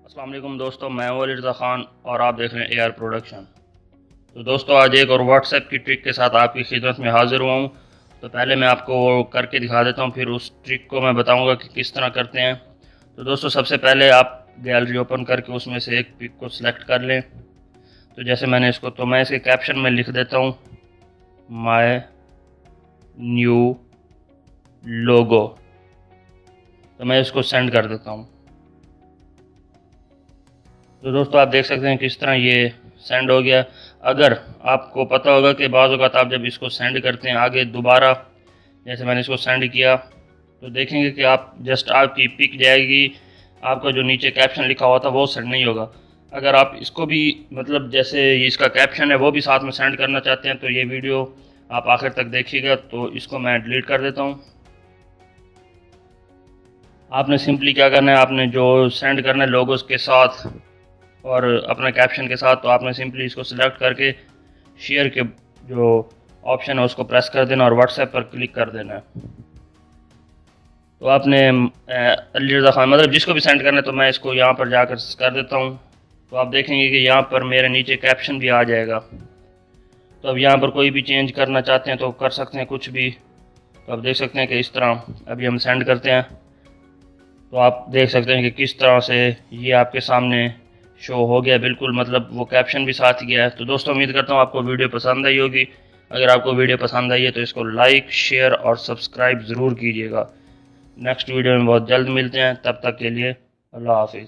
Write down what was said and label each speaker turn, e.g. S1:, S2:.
S1: अस्सलाम वालेकुम दोस्तों, मैं हूं अली रज़ा ख़ान और आप देख रहे हैं AR प्रोडक्शन। तो दोस्तों आज एक और व्हाट्सएप की ट्रिक के साथ आपकी खिदमत में हाज़िर हुआ हूं। तो पहले मैं आपको वो करके दिखा देता हूं, फिर उस ट्रिक को मैं बताऊंगा कि किस तरह करते हैं। तो दोस्तों सबसे पहले आप गैलरी ओपन करके उसमें से एक पिक को सिलेक्ट कर लें। तो जैसे मैंने इसको, तो मैं इसके कैप्शन में लिख देता हूँ माय न्यू लोगो। तो मैं इसको सेंड कर देता हूँ। तो दोस्तों आप देख सकते हैं किस तरह ये सेंड हो गया। अगर आपको पता होगा कि बाज़ औक़ात आप जब इसको सेंड करते हैं आगे दोबारा, जैसे मैंने इसको सेंड किया तो देखेंगे कि आप जस्ट आपकी पिक जाएगी, आपका जो नीचे कैप्शन लिखा हुआ था वो सेंड नहीं होगा। अगर आप इसको भी मतलब जैसे इसका कैप्शन है वो भी साथ में सेंड करना चाहते हैं तो ये वीडियो आप आखिर तक देखिएगा। तो इसको मैं डिलीट कर देता हूँ। आपने सिंपली क्या करना है, आपने जो सेंड करना है लोगोस के साथ और अपने कैप्शन के साथ, तो आपने सिंपली इसको सिलेक्ट करके शेयर के जो ऑप्शन है उसको प्रेस कर देना और व्हाट्सएप पर क्लिक कर देना है। तो आपने अली रज़ा ख़ान मतलब जिसको भी सेंड करना है, तो मैं इसको यहाँ पर जाकर कर देता हूँ। तो आप देखेंगे कि यहाँ पर मेरे नीचे कैप्शन भी आ जाएगा। तो अब यहाँ पर कोई भी चेंज करना चाहते हैं तो कर सकते हैं कुछ भी। तो आप देख सकते हैं कि इस तरह अभी हम सेंड करते हैं तो आप देख सकते हैं कि किस तरह से ये आपके सामने शो हो गया, बिल्कुल मतलब वो कैप्शन भी साथ गया है। तो दोस्तों उम्मीद करता हूँ आपको वीडियो पसंद आई होगी। अगर आपको वीडियो पसंद आई है तो इसको लाइक, शेयर और सब्सक्राइब ज़रूर कीजिएगा। नेक्स्ट वीडियो में बहुत जल्द मिलते हैं, तब तक के लिए अल्लाह हाफिज़।